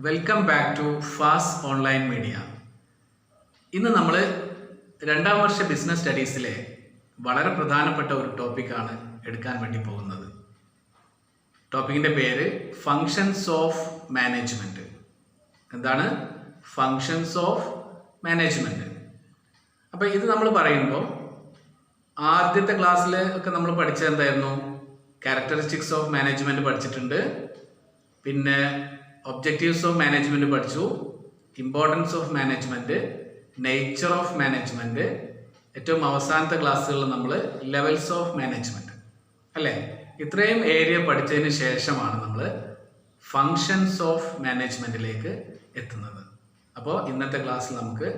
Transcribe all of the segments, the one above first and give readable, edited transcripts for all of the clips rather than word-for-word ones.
Welcome back to fast online media. ഇന്ന് നമ്മൾ രണ്ടാം വർഷ ബിസിനസ് സ്റ്റഡീസിലെ വളരെ പ്രധാനപ്പെട്ട ഒരു ടോപ്പിക്കാണ് എടുക്കാൻ വേണ്ടി പോകുന്നത്. ടോപ്പിക്കിൻ്റെ പേര് ഫങ്ഷൻസ് ഓഫ് മാനേജ്മെൻറ്റ്. എന്താണ് ഫങ്ഷൻസ് ഓഫ് മാനേജ്മെൻറ്റ്? അപ്പോൾ ഇത് നമ്മൾ പറയുമ്പോൾ ആദ്യത്തെ ക്ലാസ്സിൽ ഒക്കെ നമ്മൾ പഠിച്ചത് എന്തായിരുന്നു? ക്യാരക്ടറിസ്റ്റിക്സ് ഓഫ് മാനേജ്മെൻറ്റ് പഠിച്ചിട്ടുണ്ട്, പിന്നെ ഒബ്ജക്റ്റീവ്സ് ഓഫ് മാനേജ്മെൻറ്റ് പഠിച്ചു, importance of management, nature of management, ഏറ്റവും അവസാനത്തെ ക്ലാസ്സുകളിൽ നമ്മൾ ലെവൽസ് ഓഫ് മാനേജ്മെൻറ്റ്, അല്ലേ? ഇത്രയും ഏരിയ പഠിച്ചതിന് ശേഷമാണ് നമ്മൾ ഫങ്ഷൻസ് ഓഫ് മാനേജ്മെൻറ്റിലേക്ക് എത്തുന്നത്. അപ്പോൾ ഇന്നത്തെ ക്ലാസ്സിൽ നമുക്ക്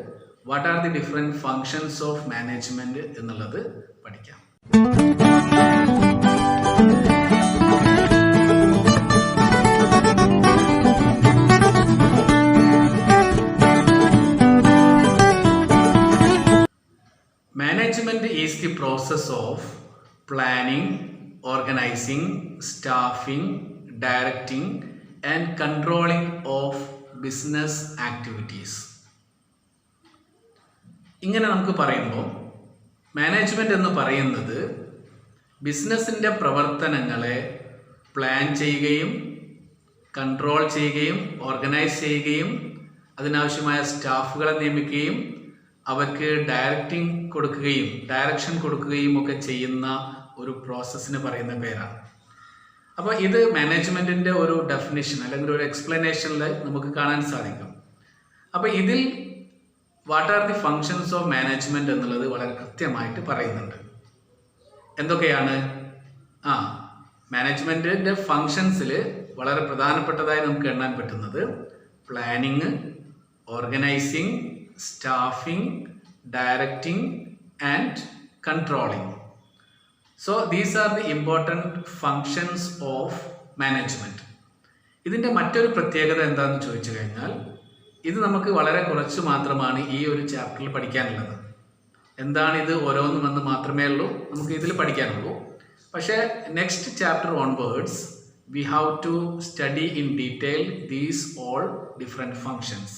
what are the different functions of management എന്നുള്ളത് പഠിക്കാം. Management is the process of planning, organizing, staffing, directing and controlling of business activities. ഇങ്ങനെ നമുക്ക് പറയുമ്പോൾ മാനേജ്മെൻറ്റ് എന്ന് പറയുന്നത് ബിസിനസ്സിൻ്റെ പ്രവർത്തനങ്ങളെ പ്ലാൻ ചെയ്യുകയും കൺട്രോൾ ചെയ്യുകയും ഓർഗനൈസ് ചെയ്യുകയും അതിനാവശ്യമായ സ്റ്റാഫുകളെ നിയമിക്കുകയും അവർക്ക് ഡയറക്ഷൻ കൊടുക്കുകയും ഒക്കെ ചെയ്യുന്ന ഒരു പ്രോസസ്സിന് പറയുന്ന പേരാണ്. അപ്പോൾ ഇത് മാനേജ്മെൻറ്റിൻ്റെ ഒരു ഡെഫിനിഷൻ അല്ലെങ്കിൽ ഒരു എക്സ്പ്ലനേഷനിൽ നമുക്ക് കാണാൻ സാധിക്കും. അപ്പോൾ ഇതിൽ what are the functions of management എന്നുള്ളത് വളരെ കൃത്യമായിട്ട് പറയുന്നുണ്ട്. എന്തൊക്കെയാണ്? മാനേജ്മെൻറ്റിൻ്റെ ഫങ്ഷൻസിൽ വളരെ പ്രധാനപ്പെട്ടതായി നമുക്ക് എണ്ണാൻ പറ്റുന്നത് planning, organising, staffing, directing and controlling. So these are the important functions of management. ഇതിൻ്റെ മറ്റൊരു പ്രത്യേകത എന്താണെന്ന് ചോദിച്ചു കഴിഞ്ഞാൽ ഇത് നമുക്ക് വളരെ കുറച്ച് മാത്രമാണ് ഈ ഒരു ചാപ്റ്ററിൽ പഠിക്കാനുള്ളത്. എന്താണിത് ഓരോന്നുമെന്ന് മാത്രമേ ഉള്ളൂ നമുക്ക് ഇതിൽ പഠിക്കാനുള്ളൂ. പക്ഷേ next chapter onwards we have to study in detail these all different functions.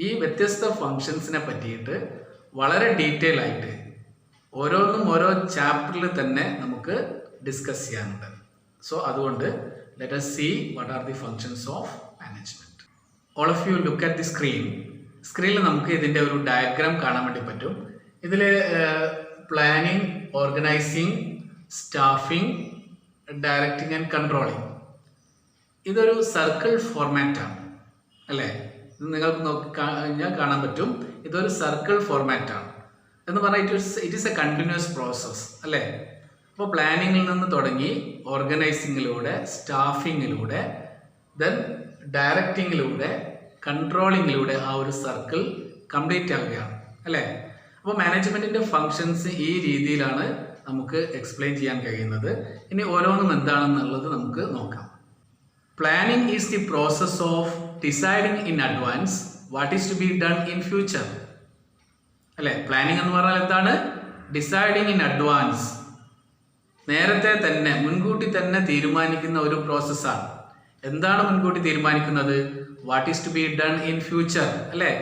ഈ വ്യത്യസ്ത ഫങ്ഷൻസിനെ പറ്റിയിട്ട് വളരെ ഡീറ്റെയിൽ ആയിട്ട് ഓരോന്നും ഓരോ ചാപ്റ്ററിൽ തന്നെ നമുക്ക് ഡിസ്കസ് ചെയ്യാനുണ്ട്. സോ അതുകൊണ്ട് let us see what are the functions of management. All of you look at the screen. സ്ക്രീനിൽ നമുക്ക് ഇതിൻ്റെ ഒരു ഡയഗ്രാം കാണാൻ വേണ്ടി പറ്റും. ഇതിൽ planning, organising, staffing, directing and controlling, ഇതൊരു സർക്കിൾ ഫോർമാറ്റാണ്, അല്ലേ? ഇത് നിങ്ങൾക്ക് കഴിഞ്ഞാൽ കാണാൻ പറ്റും. ഇതൊരു സർക്കിൾ ഫോർമാറ്റാണ് എന്ന് പറഞ്ഞാൽ it is A continuous process, അല്ലേ? അപ്പോൾ പ്ലാനിങ്ങിൽ നിന്ന് തുടങ്ങി ഓർഗനൈസിങ്ങിലൂടെ, സ്റ്റാഫിങ്ങിലൂടെ, ദെൻ ഡയറക്റ്റിങ്ങിലൂടെ, കൺട്രോളിങ്ങിലൂടെ ആ ഒരു സർക്കിൾ കംപ്ലീറ്റ് ആവുകയാണ്, അല്ലേ? അപ്പോൾ മാനേജ്മെൻറ്റിൻ്റെ ഫങ്ഷൻസ് ഈ രീതിയിലാണ് നമുക്ക് എക്സ്പ്ലെയിൻ ചെയ്യാൻ കഴിയുന്നത്. ഇനി ഓരോന്നും എന്താണെന്നുള്ളത് നമുക്ക് നോക്കാം. Planning is the process of deciding in advance what is to be done in future. അല്ലേ? പ്ലാനിങ് എന്ന് പറഞ്ഞാൽ എന്താണ്? ഡിസൈഡിങ് ഇൻ അഡ്വാൻസ്, നേരത്തെ തന്നെ മുൻകൂട്ടി തന്നെ തീരുമാനിക്കുന്ന ഒരു പ്രോസസ്സാണ്. എന്താണ് മുൻകൂട്ടി തീരുമാനിക്കുന്നത്? What is to be done in future, അല്ലേ?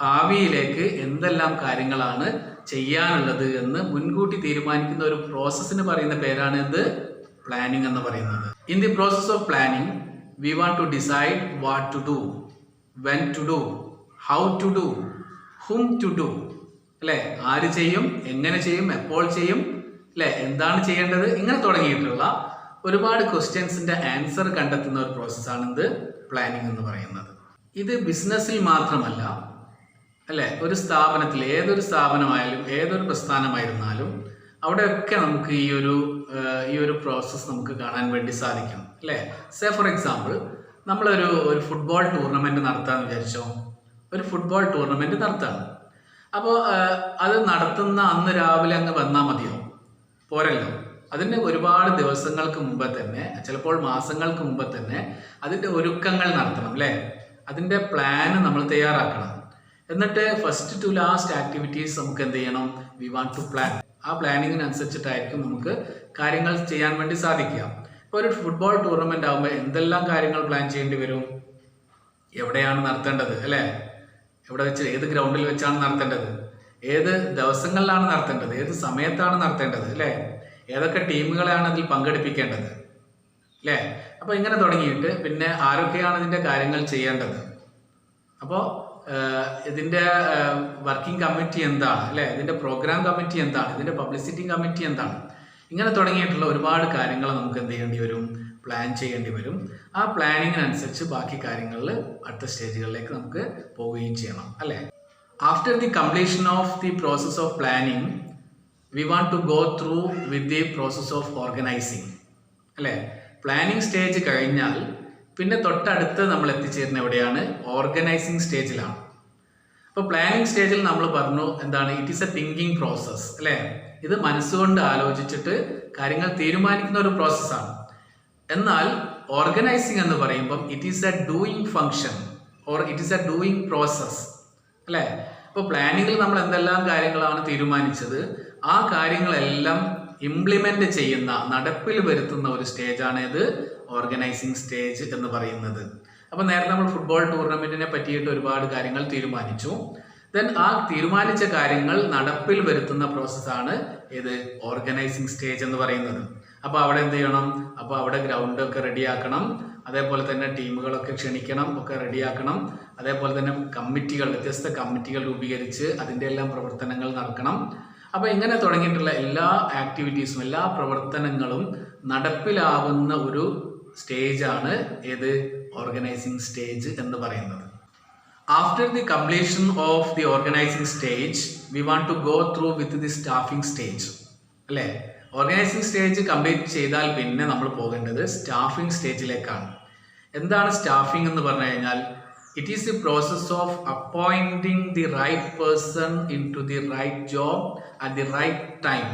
ഭാവിയിലേക്ക് എന്തെല്ലാം കാര്യങ്ങളാണ് ചെയ്യാനുള്ളത് എന്ന് മുൻകൂട്ടി തീരുമാനിക്കുന്ന ഒരു പ്രോസസ്സിന് പറയുന്ന പേരാണ് ഇത് പ്ലാനിങ് എന്ന് പറയുന്നത്. In the process of planning we want to decide what to do, when to do, how to do, whom to do, അല്ലേ? ആര് ചെയ്യും, എങ്ങനെ ചെയ്യും, എപ്പോൾ ചെയ്യും, അല്ലേ? എന്താണ് ചെയ്യേണ്ടത്, ഇങ്ങനെ തുടങ്ങിയിട്ടുള്ള ഒരുപാട് ക്വസ്റ്റ്യൻസിൻ്റെ ആൻസർ കണ്ടെത്തുന്ന ഒരു പ്രോസസ്സാണ് ഇത് പ്ലാനിങ് എന്ന് പറയുന്നത്. ഇത് ബിസിനസ്സിൽ മാത്രമല്ല, അല്ലേ? ഒരു സ്ഥാപനത്തിൽ, ഏതൊരു സ്ഥാപനമായാലും ഏതൊരു പ്രസ്ഥാനമായിരുന്നാലും അവിടെയൊക്കെ നമുക്ക് ഈ ഒരു പ്രോസസ്സ് നമുക്ക് കാണാൻ വേണ്ടി സാധിക്കും, അല്ലേ? സേ ഫോർ എക്സാമ്പിൾ നമ്മളൊരു ഫുട്ബോൾ ടൂർണമെൻറ്റ് നടത്താമെന്ന് വിചാരിച്ചോ. ഒരു ഫുട്ബോൾ ടൂർണമെൻറ്റ് നടത്താണ്. അപ്പോൾ അത് നടത്തുന്ന അന്ന് രാവിലെ അങ്ങ് വന്നാൽ മതിയോ? പോരല്ലോ. അതിന് ഒരുപാട് ദിവസങ്ങൾക്ക് മുമ്പ് തന്നെ, ചിലപ്പോൾ മാസങ്ങൾക്ക് മുമ്പ് തന്നെ അതിൻ്റെ ഒരുക്കങ്ങൾ നടത്തണം, അല്ലേ? അതിൻ്റെ പ്ലാന് നമ്മൾ തയ്യാറാക്കണം. എന്നിട്ട് ഫസ്റ്റ് ടു ലാസ്റ്റ് ആക്ടിവിറ്റീസ് നമുക്ക് എന്ത് ചെയ്യണം? We want to plan. ആ പ്ലാനിങ്ങിനനുസരിച്ചിട്ടായിരിക്കും നമുക്ക് കാര്യങ്ങൾ ചെയ്യാൻ വേണ്ടി സാധിക്കുക. ഇപ്പോൾ ഒരു ഫുട്ബോൾ ടൂർണമെൻ്റ് ആകുമ്പോൾ എന്തെല്ലാം കാര്യങ്ങൾ പ്ലാൻ ചെയ്യേണ്ടി വരും? എവിടെയാണ് നടത്തേണ്ടത് അല്ലേ, എവിടെ വെച്ച്, ഏത് ഗ്രൗണ്ടിൽ വെച്ചാണ് നടത്തേണ്ടത്, ഏത് ദിവസങ്ങളിലാണ് നടത്തേണ്ടത്, ഏത് സമയത്താണ് നടത്തേണ്ടത് അല്ലേ, ഏതൊക്കെ ടീമുകളെയാണ് അതിൽ പങ്കെടുപ്പിക്കേണ്ടത് അല്ലേ. അപ്പോൾ ഇങ്ങനെ തുടങ്ങിയിട്ട് പിന്നെ ആരൊക്കെയാണ് ഇതിൻ്റെ കാര്യങ്ങൾ ചെയ്യേണ്ടത്, അപ്പോൾ ഇതിൻ്റെ വർക്കിംഗ് കമ്മിറ്റി എന്താണ് അല്ലേ, ഇതിൻ്റെ പ്രോഗ്രാം കമ്മിറ്റി എന്താണ്, ഇതിൻ്റെ പബ്ലിസിറ്റി കമ്മിറ്റി എന്താണ്, ഇങ്ങനെ തുടങ്ങിയിട്ടുള്ള ഒരുപാട് കാര്യങ്ങൾ നമുക്ക് എന്ത് ചെയ്യേണ്ടി വരും, പ്ലാൻ ചെയ്യേണ്ടി വരും. ആ പ്ലാനിങ്ങിനനുസരിച്ച് ബാക്കി കാര്യങ്ങളിൽ അടുത്ത സ്റ്റേജുകളിലേക്ക് നമുക്ക് പോവുകയും ചെയ്യണം അല്ലേ. After the completion of the process of planning we want to go through with the process of organising അല്ലേ. പ്ലാനിങ് സ്റ്റേജ് കഴിഞ്ഞാൽ പിന്നെ തൊട്ടടുത്ത് നമ്മൾ എത്തിച്ചേരുന്ന എവിടെയാണ്, ഓർഗനൈസിങ് സ്റ്റേജിലാണ്. അപ്പോൾ പ്ലാനിങ് സ്റ്റേജിൽ നമ്മൾ പറഞ്ഞു എന്താണ്, it is A thinking process അല്ലേ. ഇത് മനസ്സുകൊണ്ട് ആലോചിച്ചിട്ട് കാര്യങ്ങൾ തീരുമാനിക്കുന്ന ഒരു പ്രോസസ്സാണ്. എന്നാൽ ഓർഗനൈസിങ് എന്ന് പറയുമ്പം it is A doing function or it is A doing process അല്ലേ. ഇപ്പോൾ പ്ലാനിങ്ങിൽ നമ്മൾ എന്തെല്ലാം കാര്യങ്ങളാണ് തീരുമാനിച്ചത്, ആ കാര്യങ്ങളെല്ലാം ഇംപ്ലിമെന്റ് ചെയ്യുന്ന, നടപ്പിൽ വരുത്തുന്ന ഒരു സ്റ്റേജാണ് ഇത് ഓർഗനൈസിങ് സ്റ്റേജ് എന്ന് പറയുന്നത്. അപ്പോൾ നേരത്തെ നമ്മൾ ഫുട്ബോൾ ടൂർണമെന്റിനെ പറ്റിയിട്ട് ഒരുപാട് കാര്യങ്ങൾ തീരുമാനിച്ചു. ദെൻ ആ തീരുമാനിച്ച കാര്യങ്ങൾ നടപ്പിൽ വരുത്തുന്ന പ്രോസസ്സാണ് ഇത് ഓർഗനൈസിങ് സ്റ്റേജ് എന്ന് പറയുന്നത്. അപ്പോൾ അവിടെ എന്ത് ചെയ്യണം, അപ്പോൾ അവിടെ ഗ്രൗണ്ട് ഒക്കെ റെഡിയാക്കണം, അതേപോലെ തന്നെ ടീമുകളൊക്കെ ക്ഷണിക്കണം, ഒക്കെ റെഡിയാക്കണം. അതേപോലെ തന്നെ കമ്മിറ്റികൾ, വ്യത്യസ്ത കമ്മിറ്റികൾ രൂപീകരിച്ച് അതിൻ്റെ എല്ലാം പ്രവർത്തനങ്ങൾ നടക്കണം. അപ്പോൾ ഇങ്ങനെ തുടങ്ങിയിട്ടുള്ള എല്ലാ ആക്ടിവിറ്റീസും, എല്ലാ പ്രവർത്തനങ്ങളും നടപ്പിലാവുന്ന ഒരു സ്റ്റേജാണ് ഏത്, ഓർഗനൈസിങ് സ്റ്റേജ് എന്ന് പറയുന്നത്. After the completion of the organizing stage, we want to go through with the staffing stage. അല്ലേ, ഓർഗനൈസിങ് സ്റ്റേജ് കംപ്ലീറ്റ് ചെയ്താൽ പിന്നെ നമ്മൾ പോകേണ്ടത് സ്റ്റാഫിംഗ് സ്റ്റേജിലേക്കാണ്. എന്താണ് സ്റ്റാഫിംഗ് എന്ന് പറഞ്ഞു കഴിഞ്ഞാൽ, it is the process of appointing the right person into the right job at the right time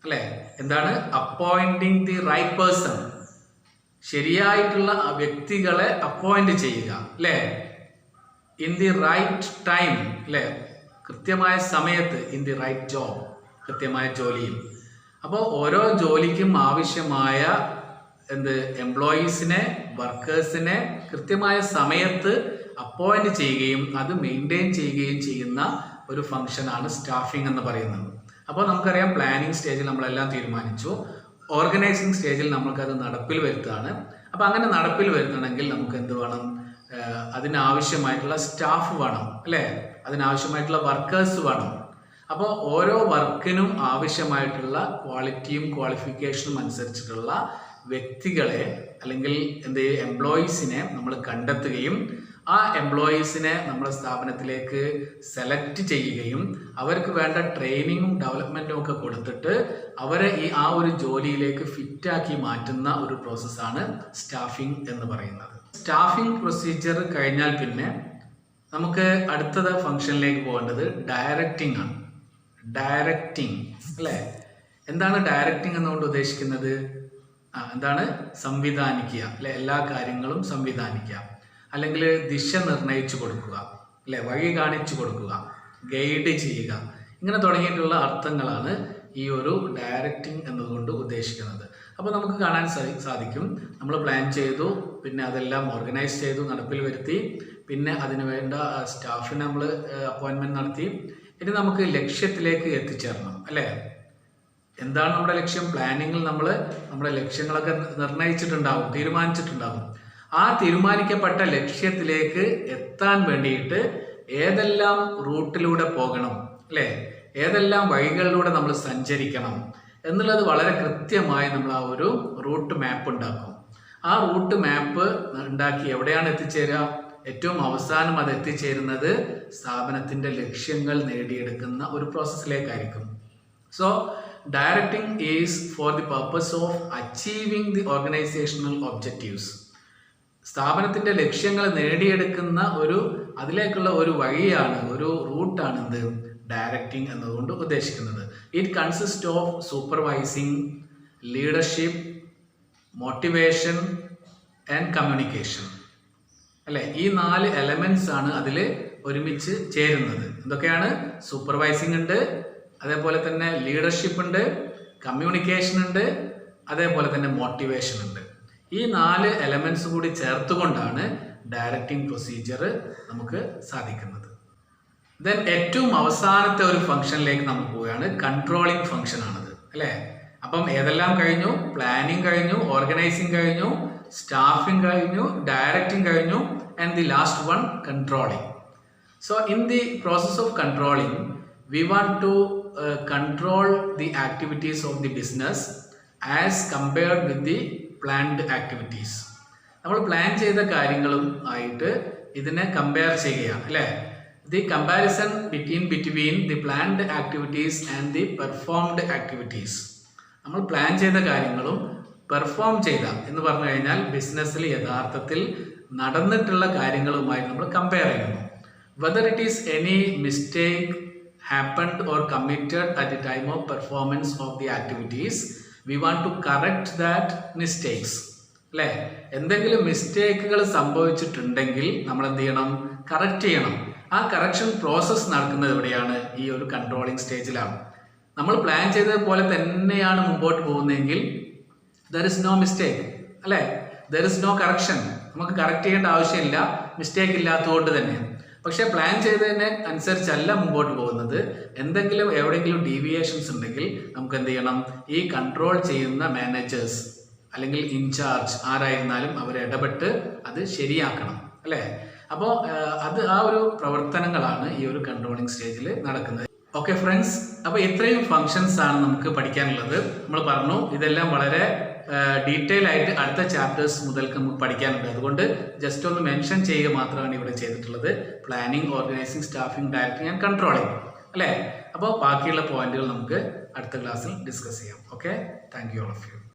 അല്ലേ. എന്താണ് അപ്പോയിന്റിങ് ദി റൈറ്റ് പേഴ്സൺ, ശരിയായിട്ടുള്ള വ്യക്തികളെ അപ്പോയിന്റ് ചെയ്യുക അല്ലേ. ഇൻ ദി റൈറ്റ് ടൈം അല്ലേ, കൃത്യമായ സമയത്ത്. ഇൻ ദി റൈറ്റ് ജോബ്, കൃത്യമായ ജോലിയിൽ. അപ്പോൾ ഓരോ ജോലിക്കും ആവശ്യമായ എംപ്ലോയീസിനെ, വർക്കേഴ്സിനെ കൃത്യമായ സമയത്ത് അപ്പോയിന്റ് ചെയ്യുകയും അത് മെയിൻറ്റെയിൻ ചെയ്യുകയും ചെയ്യുന്ന ഒരു ഫംഗ്ഷനാണ് സ്റ്റാഫിംഗ് എന്ന് പറയുന്നത്. അപ്പോൾ നമുക്കറിയാം പ്ലാനിങ് സ്റ്റേജിൽ നമ്മളെല്ലാം തീരുമാനിച്ചു, ഓർഗനൈസിങ് സ്റ്റേജിൽ നമുക്കത് നടപ്പിൽ വരുത്തുകയാണ്. അപ്പോൾ അങ്ങനെ നടപ്പിൽ വരുത്തണമെങ്കിൽ നമുക്ക് എന്ത് വേണം, അതിനാവശ്യമായിട്ടുള്ള സ്റ്റാഫ് വേണം അല്ലേ, അതിനാവശ്യമായിട്ടുള്ള വർക്കേഴ്സ് വേണം. അപ്പോൾ ഓരോ വർക്കിനും ആവശ്യമായിട്ടുള്ള ക്വാളിറ്റിയും ക്വാളിഫിക്കേഷനും അനുസരിച്ചിട്ടുള്ള വ്യക്തികളെ അല്ലെങ്കിൽ എംപ്ലോയീസിനെ നമ്മൾ കണ്ടെത്തുകയും ആ എംപ്ലോയീസിനെ നമ്മുടെ സ്ഥാപനത്തിലേക്ക് സെലക്ട് ചെയ്യുകയും അവർക്ക് വേണ്ട ട്രെയിനിങ്ങും ഡെവലപ്മെൻറ്റും ഒക്കെ കൊടുത്തിട്ട് അവരെ ആ ഒരു ജോലിയിലേക്ക് ഫിറ്റാക്കി മാറ്റുന്ന ഒരു പ്രോസസ്സാണ് സ്റ്റാഫിംഗ് എന്ന് പറയുന്നത്. സ്റ്റാഫിംഗ് പ്രൊസീജിയർ കഴിഞ്ഞാൽ പിന്നെ നമുക്ക് അടുത്തത് ഫംഗ്ഷനിലേക്ക് പോകേണ്ടത് ഡയറക്റ്റിംഗ് ആണ്. ഡയറക്റ്റിംഗ് അല്ലേ, എന്താണ് ഡയറക്റ്റിംഗ് എന്നുകൊണ്ട് ഉദ്ദേശിക്കുന്നത്, എന്താണ് സംവിധാനിക്കുക അല്ലെ, എല്ലാ കാര്യങ്ങളും സംവിധാനിക്കുക, അല്ലെങ്കിൽ ദിശ നിർണയിച്ചു കൊടുക്കുക അല്ലെ, വഴി കാണിച്ചു കൊടുക്കുക, ഗൈഡ് ചെയ്യുക, ഇങ്ങനെ തുടങ്ങിയിട്ടുള്ള അർത്ഥങ്ങളാണ് ഈ ഒരു ഡയറക്റ്റിംഗ് എന്നതുകൊണ്ട് ഉദ്ദേശിക്കുന്നത്. അപ്പോൾ നമുക്ക് കാണാൻ സാധിക്കും, നമ്മൾ പ്ലാൻ ചെയ്തു, പിന്നെ അതെല്ലാം ഓർഗനൈസ് ചെയ്തു, നടപ്പിൽ വരുത്തി, പിന്നെ അതിന് വേണ്ട സ്റ്റാഫിനെ നമ്മൾ അപ്പോയിൻമെൻറ്റ് നടത്തി. ഇനി നമുക്ക് ലക്ഷ്യത്തിലേക്ക് എത്തിച്ചേരണം അല്ലേ. എന്താണ് നമ്മുടെ ലക്ഷ്യം? പ്ലാനിങ്ങിൽ നമ്മൾ നമ്മുടെ ലക്ഷ്യങ്ങളൊക്കെ നിർണയിച്ചിട്ടുണ്ടാകും, തീരുമാനിച്ചിട്ടുണ്ടാകും. ആ തീരുമാനിക്കപ്പെട്ട ലക്ഷ്യത്തിലേക്ക് എത്താൻ വേണ്ടിയിട്ട് ഏതെല്ലാം റൂട്ടിലൂടെ പോകണം അല്ലേ, ഏതെല്ലാം വഴികളിലൂടെ നമ്മൾ സഞ്ചരിക്കണം എന്നുള്ളത് വളരെ കൃത്യമായി നമ്മൾ ആ ഒരു റൂട്ട് മാപ്പ് ഉണ്ടാക്കും. ആ റൂട്ട് മാപ്പ് ഉണ്ടാക്കി എവിടെയാണ് എത്തിച്ചേരുക? ഏറ്റവും അവസാനം അത് എത്തിച്ചേരുന്നത് സ്ഥാപനത്തിൻ്റെ ലക്ഷ്യങ്ങൾ നേടിയെടുക്കുന്ന ഒരു പ്രോസസ്സിലേക്കായിരിക്കും. So directing is for the purpose of achieving the organisational objectives. സ്ഥാപനത്തിൻ്റെ ലക്ഷ്യങ്ങൾ നേടിയെടുക്കുന്ന അതിലേക്കുള്ള ഒരു വഴിയാണ്, ഒരു റൂട്ടാണ് എന്ത് ഡയറക്റ്റിംഗ് എന്നതുകൊണ്ട് ഉദ്ദേശിക്കുന്നത്. It consist of supervising, leadership, motivation and communication അല്ലേ. ഈ 4 എലമെന്റ്സ് ആണ് അതിൽ ഒരുമിച്ച് ചേരുന്നത്. എന്തൊക്കെയാണ്? സൂപ്പർവൈസിംഗ് ഉണ്ട്, അതേപോലെ തന്നെ ലീഡർഷിപ്പ് ഉണ്ട്, കമ്മ്യൂണിക്കേഷൻ ഉണ്ട്, അതേപോലെ തന്നെ മോട്ടിവേഷൻ ഉണ്ട്. ഈ 4 എലമെന്റ്സ് കൂടി ചേർത്തുകൊണ്ടാണ് ഡയറക്റ്റിംഗ് പ്രൊസീജിയർ നമുക്ക് സാധിക്കുന്നത്. ദെൻ ഏറ്റവും അവസാനത്തെ ഒരു ഫംഗ്ഷനിലേക്ക് നമ്മൾ പോവുകയാണ്. കൺട്രോളിംഗ് ഫംഗ്ഷൻ ആണത് അല്ലേ. അപ്പം ഏതെല്ലാം കഴിഞ്ഞു? പ്ലാനിങ് കഴിഞ്ഞു, ഓർഗനൈസിങ് കഴിഞ്ഞു, സ്റ്റാഫിംഗ് കഴിഞ്ഞു, ഡയറക്റ്റിംഗ് കഴിഞ്ഞു, and the last one controlling. So in the process of controlling, we want to control the activities of the business as compared with the planned activities. നമ്മൾ പ്ലാൻ ചെയ്ത കാര്യങ്ങളും ആയിട്ട് ഇതിനെ compare ചെയ്യുകയാണ് അല്ലേ. The comparison between the planned activities and the performed activities. നമ്മൾ plan ചെയ്ത കാര്യങ്ങളും പെർഫോം ചെയ്ത എന്ന് പറഞ്ഞു കഴിഞ്ഞാൽ ബിസിനസ്സിൽ യഥാർത്ഥത്തിൽ നടന്നിട്ടുള്ള കാര്യങ്ങളുമായി നമ്മൾ കമ്പയർ ചെയ്യുന്നു. Whether it is any mistake happened or committed at the time of performance of the activities, we want to correct that mistakes. അല്ലേ, എന്തെങ്കിലും മിസ്റ്റേക്കുകൾ സംഭവിച്ചിട്ടുണ്ടെങ്കിൽ നമ്മൾ എന്ത് ചെയ്യണം? കറക്റ്റ് ചെയ്യണം. ആ കറക്ഷൻ പ്രോസസ്സ് നടക്കുന്നത് എവിടെയാണ്? ഈ ഒരു കൺട്രോളിംഗ് സ്റ്റേജിലാണ്. നമ്മൾ പ്ലാൻ ചെയ്തതുപോലെ തന്നെയാണ് മുമ്പോട്ട് പോകുന്നതെങ്കിൽ there is no mistake അല്ലേ, there is no correction. നമുക്ക് കറക്റ്റ് ചെയ്യേണ്ട ആവശ്യമില്ല, മിസ്റ്റേക്ക് ഇല്ലാത്തതുകൊണ്ട് തന്നെ. പക്ഷേ പ്ലാൻ ചെയ്തതിന് അനുസരിച്ചല്ല മുമ്പോട്ട് പോകുന്നത്. എന്തെങ്കിലും എവിടെയെങ്കിലും ഡീവിയേഷൻസ് ഉണ്ടെങ്കിൽ നമുക്ക് എന്ത് ചെയ്യണം? ഈ കൺട്രോൾ ചെയ്യുന്ന മാനേജേഴ്സ് അല്ലെങ്കിൽ ഇൻചാർജ് ആരായിരുന്നാലും അവർ ഇടപെട്ട് അത് ശരിയാക്കണം അല്ലേ. അപ്പോൾ ആ ഒരു പ്രവർത്തനങ്ങളാണ് ഈ ഒരു കൺട്രോളിംഗ് സ്റ്റേജിൽ നടക്കുന്നത്. ഓക്കെ ഫ്രണ്ട്സ്, അപ്പോൾ ഇത്രയും ഫങ്ഷൻസ് ആണ് നമുക്ക് പഠിക്കാനുള്ളത്. നമ്മൾ പറഞ്ഞു ഇതെല്ലാം വളരെ ഡീറ്റെയിൽ ആയിട്ട് അടുത്ത ചാപ്റ്റേഴ്സ് മുതൽക്ക് നമുക്ക് പഠിക്കാനുണ്ട്. അതുകൊണ്ട് ജസ്റ്റ് ഒന്ന് മെൻഷൻ ചെയ്യുക മാത്രമാണ് ഇവിടെ ചെയ്തിട്ടുള്ളത്. Planning, organising, staffing, directing and controlling അല്ലേ. അപ്പോൾ ബാക്കിയുള്ള പോയിന്റുകൾ നമുക്ക് അടുത്ത ക്ലാസ്സിൽ ഡിസ്കസ് ചെയ്യാം. Okay, thank you all of U.